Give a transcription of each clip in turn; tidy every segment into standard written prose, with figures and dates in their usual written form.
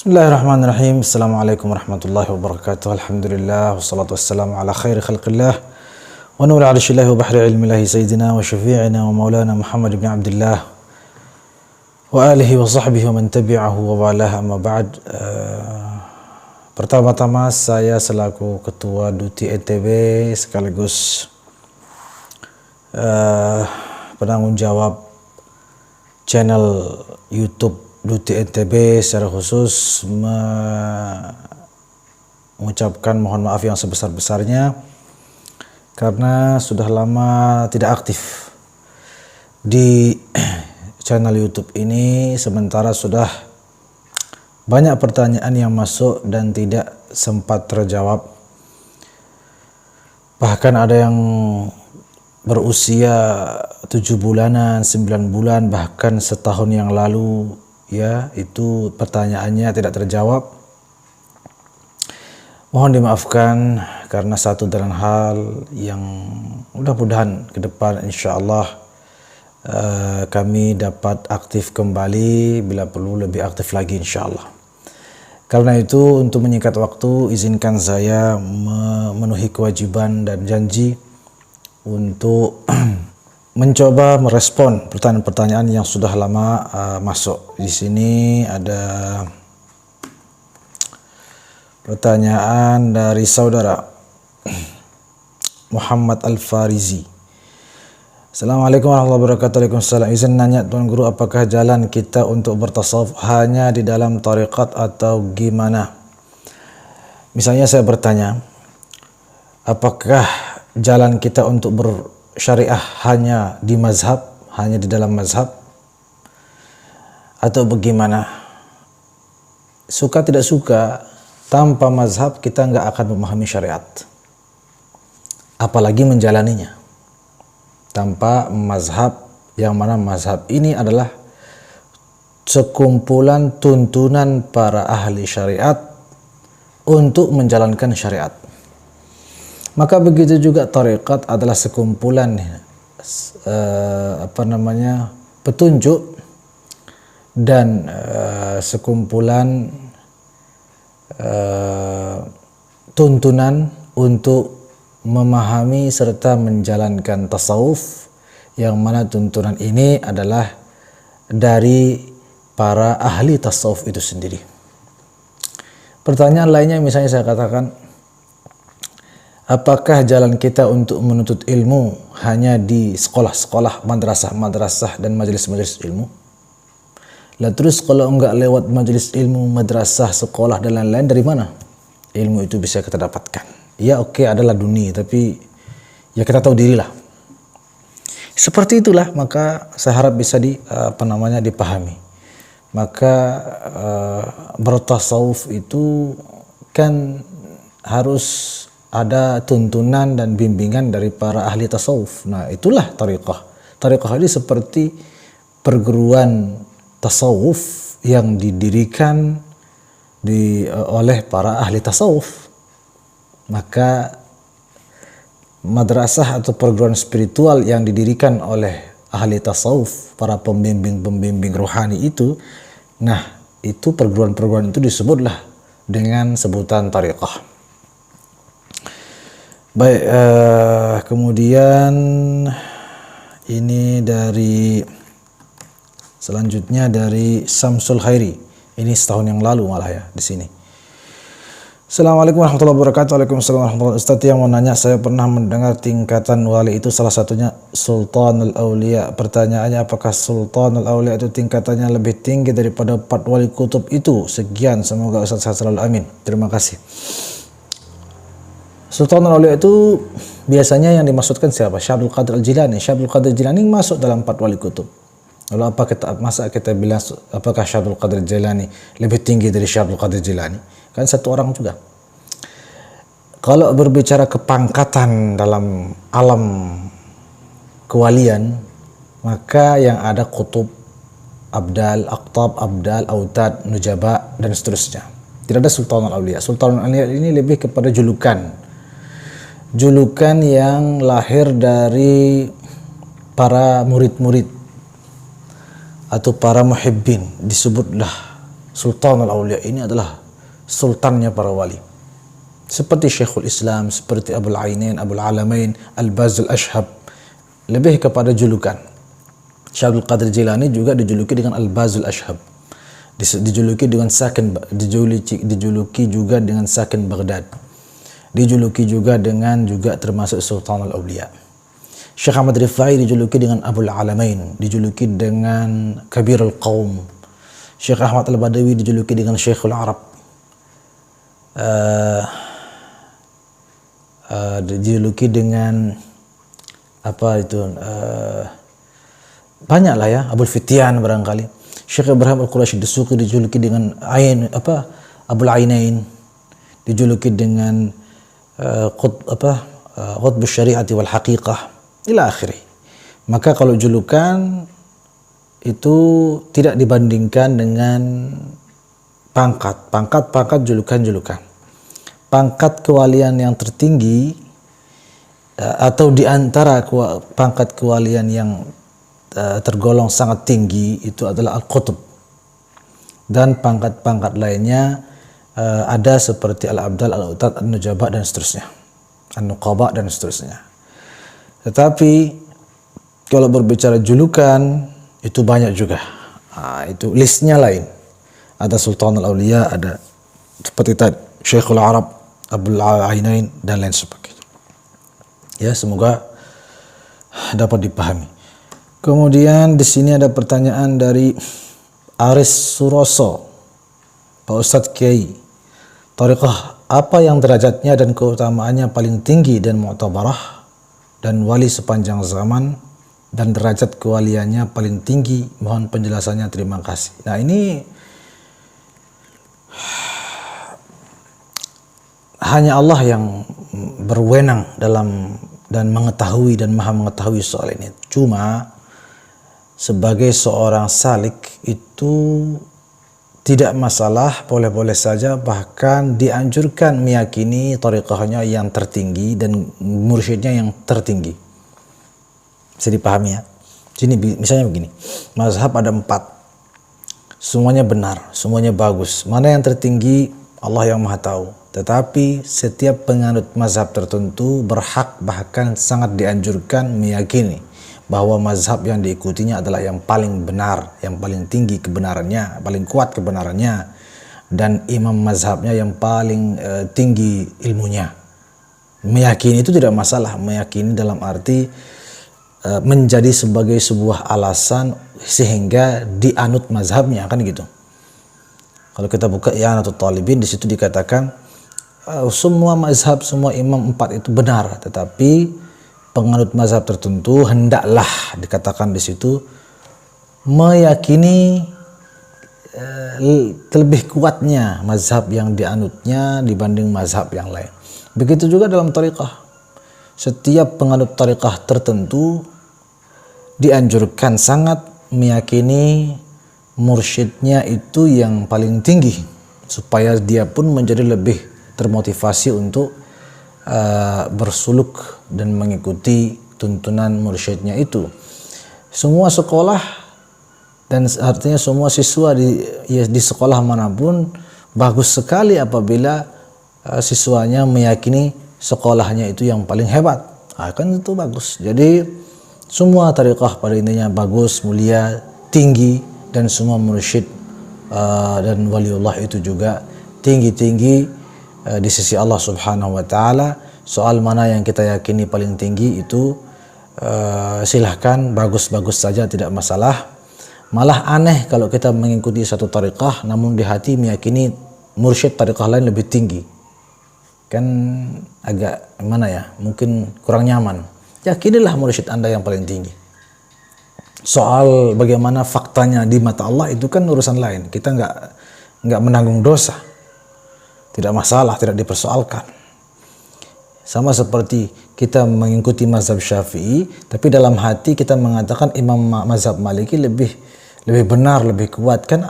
Bismillahirrahmanirrahim. Assalamualaikum warahmatullahi wabarakatuh. Alhamdulillah wassalatu wassalamu ala khairi khalqillah wa nuri arsyillahi wa bahri ilmillahi sayyidina wa syafi'ina wa maulana Muhammad ibn Abdullah wa alihi wa sahbihi wa man tabi'ahu wa walah, amma ba'd. Pertama-tama saya selaku Ketua Duti NTB sekaligus penanggung jawab channel YouTube Duti NTB secara khusus mengucapkan mohon maaf yang sebesar-besarnya karena sudah lama tidak aktif di channel YouTube ini, sementara sudah banyak pertanyaan yang masuk dan tidak sempat terjawab. Bahkan ada yang berusia 7 bulanan, 9 bulan, bahkan setahun yang lalu, ya, itu pertanyaannya tidak terjawab. Mohon dimaafkan karena satu dan hal yang mudah-mudahan ke depan insyaallah kami dapat aktif kembali, bila perlu lebih aktif lagi insyaallah. Karena itu, untuk menyingkat waktu, izinkan saya memenuhi kewajiban dan janji untuk mencoba merespon pertanyaan-pertanyaan yang sudah lama masuk. Di sini ada pertanyaan dari saudara Muhammad Al-Farizi. Assalamualaikum warahmatullahi wabarakatuh. Waalaikumsalam. Izin nanya Tuan Guru, apakah jalan kita untuk bertasawuf hanya di dalam tariqat atau gimana? Misalnya saya bertanya, apakah jalan kita untuk bersyariah hanya di mazhab, hanya di dalam mazhab, atau bagaimana? Suka tidak suka, tanpa mazhab kita nggak akan memahami syariat, apalagi menjalaninya. Tanpa mazhab, yang mana mazhab ini adalah sekumpulan tuntunan para ahli syariat untuk menjalankan syariat. Maka begitu juga tariqat adalah sekumpulan petunjuk dan sekumpulan tuntunan untuk memahami serta menjalankan tasawuf, yang mana tuntunan ini adalah dari para ahli tasawuf itu sendiri. Pertanyaan lainnya misalnya saya katakan, apakah jalan kita untuk menuntut ilmu hanya di sekolah-sekolah, madrasah-madrasah dan majelis-majelis ilmu? Lah terus kalau enggak lewat majelis ilmu, madrasah, sekolah dan lain-lain, dari mana ilmu itu bisa kita dapatkan? Ya oke, adalah dunia, tapi ya kita tahu dirilah. Seperti itulah, maka saya harap bisa dipahami. Maka bertasawuf itu kan harus ada tuntunan dan bimbingan dari para ahli tasawuf. Nah, itulah tariqah. Tariqah ini seperti perguruan tasawuf yang didirikan oleh para ahli tasawuf. Maka madrasah atau perguruan spiritual yang didirikan oleh ahli tasawuf, para pembimbing-pembimbing rohani itu, nah itu perguruan-perguruan itu disebutlah dengan sebutan tariqah. Baik, kemudian ini selanjutnya dari Samsul Khairi. Ini setahun yang lalu malah ya di sini. Assalamualaikum warahmatullahi wabarakatuh. Waalaikumsalam warahmatullahi wabarakatuh. Ustaz yang mau nanya, saya pernah mendengar tingkatan wali itu salah satunya Sultanul Aulia. Pertanyaannya, apakah Sultanul Aulia itu tingkatannya lebih tinggi daripada 4 wali kutub itu? Sekian, semoga Ustaz sehat selalu, amin. Terima kasih. Sultanul Aulia itu biasanya yang dimaksudkan siapa? Syekh Abdul Qadir Al-Jilani. Syekh Abdul Qadir Al-Jilani masuk dalam 4 wali kutub. Lalu masa kita bilang apakah Syekh Abdul Qadir Jilani lebih tinggi dari Syekh Abdul Qadir Jilani? Kan satu orang juga. Kalau berbicara kepangkatan dalam alam kewalian, maka yang ada kutub, abdal, aqtab, abdal, autad, nujaba, dan seterusnya. Tidak ada Sultanul Aulia. Sultanul Aulia ini lebih kepada julukan yang lahir dari para murid-murid atau para muhibbin, disebutlah Sultanul Aulia ini adalah sultannya para wali. Seperti Syekhul Islam, seperti Abul Ainain, Abul Alamain, Al-Baz Al-Ashhab, lebih kepada julukan. Syekh Abdul Qadir Jilani juga dijuluki dengan Al-Baz Al-Ashhab, dijuluki dengan dijuluki juga dengan Sakin Baghdad, dijuluki juga dengan termasuk Sultanul Aulia. Syekh Ahmad Rifai dijuluki dengan Abul Alamain, dijuluki dengan Kabirul Qaum. Syekh Ahmad Al-Badawi dijuluki dengan Syekhul Arab. Dijuluki dengan banyak lah ya, Abul Fitian barangkali. Syekh Ibrahim Al-Qurashi Dasuqi dijuluki dengan Abul Ainain, dijuluki dengan Qutbus Syari'ati wal Haqiqah ila akhirih. Maka kalau julukan itu tidak dibandingkan dengan pangkat julukan. Pangkat kewalian yang tertinggi atau di antara pangkat kewalian yang tergolong sangat tinggi itu adalah Al-Qutb, dan pangkat-pangkat lainnya ada seperti Al-Abdal, Al-Utad, An-Nujaba dan seterusnya, An-Nuqaba dan seterusnya. Tetapi kalau berbicara julukan itu banyak juga. Itu listnya lain. Ada Sultanul Aulia, ada seperti tadi Syekhul Arab, Abul Ainain dan lain sebagainya. Ya, semoga dapat dipahami. Kemudian di sini ada pertanyaan dari Aris Suroso. Pak Ustadz Kiai, thariqah apa yang derajatnya dan keutamaannya paling tinggi dan mu'tabarah, dan wali sepanjang zaman dan derajat kewaliannya paling tinggi? Mohon penjelasannya, terima kasih. Nah, ini hanya Allah yang berwenang dalam dan mengetahui dan maha mengetahui soal ini. Cuma sebagai seorang salik itu tidak masalah, boleh-boleh saja, bahkan dianjurkan meyakini thariqahnya yang tertinggi dan mursyidnya yang tertinggi. Bisa dipahami ya? Sini misalnya begini, mazhab ada 4, semuanya benar, semuanya bagus. Mana yang tertinggi Allah yang maha tahu. Tetapi setiap penganut mazhab tertentu berhak, bahkan sangat dianjurkan meyakini bahwa mazhab yang diikutinya adalah yang paling benar, yang paling tinggi kebenarannya, paling kuat kebenarannya, dan imam mazhabnya yang paling tinggi ilmunya. Meyakini itu tidak masalah, meyakini dalam arti menjadi sebagai sebuah alasan sehingga dianut mazhabnya, kan gitu. Kalau kita buka I'anatul Talibin, di situ dikatakan semua mazhab, semua imam 4 itu benar, tetapi penganut mazhab tertentu hendaklah dikatakan di situ meyakini lebih kuatnya mazhab yang dianutnya dibanding mazhab yang lain. Begitu juga dalam thariqah. Setiap penganut thariqah tertentu dianjurkan sangat meyakini mursyidnya itu yang paling tinggi, supaya dia pun menjadi lebih termotivasi untuk bersuluk dan mengikuti tuntunan mursyidnya itu. Semua sekolah dan artinya semua siswa di sekolah manapun bagus sekali apabila siswanya meyakini sekolahnya itu yang paling hebat. Kan itu bagus. Jadi semua thariqah pada intinya bagus, mulia, tinggi, dan semua mursyid dan waliullah itu juga tinggi-tinggi di sisi Allah Subhanahu wa taala. Soal mana yang kita yakini paling tinggi itu silahkan, bagus-bagus saja, tidak masalah. Malah aneh kalau kita mengikuti satu thariqah namun di hati meyakini mursyid thariqah lain lebih tinggi. Kan agak mana ya, mungkin kurang nyaman. Yakinilah mursyid Anda yang paling tinggi. Soal bagaimana faktanya di mata Allah itu kan urusan lain. Kita nggak menanggung dosa. Tidak masalah, tidak dipersoalkan. Sama seperti kita mengikuti mazhab Syafi'i, tapi dalam hati kita mengatakan imam mazhab Maliki lebih benar, lebih kuat, kan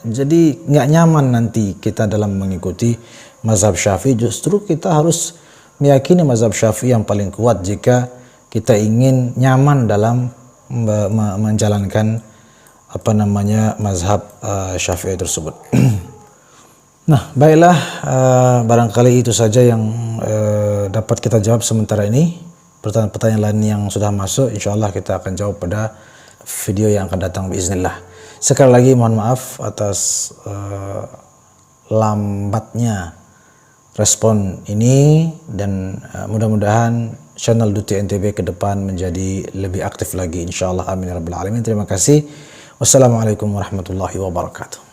jadi nggak nyaman nanti kita dalam mengikuti mazhab Syafi'i. Justru kita harus meyakini mazhab Syafi'i yang paling kuat jika kita ingin nyaman dalam menjalankan mazhab Syafi'i tersebut. Nah, baiklah, barangkali itu saja yang dapat kita jawab sementara ini. Pertanyaan-pertanyaan lain yang sudah masuk, insyaallah kita akan jawab pada video yang akan datang biiznillah. Sekali lagi mohon maaf atas lambatnya respon ini, dan mudah-mudahan channel Duti NTB ke depan menjadi lebih aktif lagi insyaallah, amin ya rabbal alamin. Terima kasih. Wassalamualaikum warahmatullahi wabarakatuh.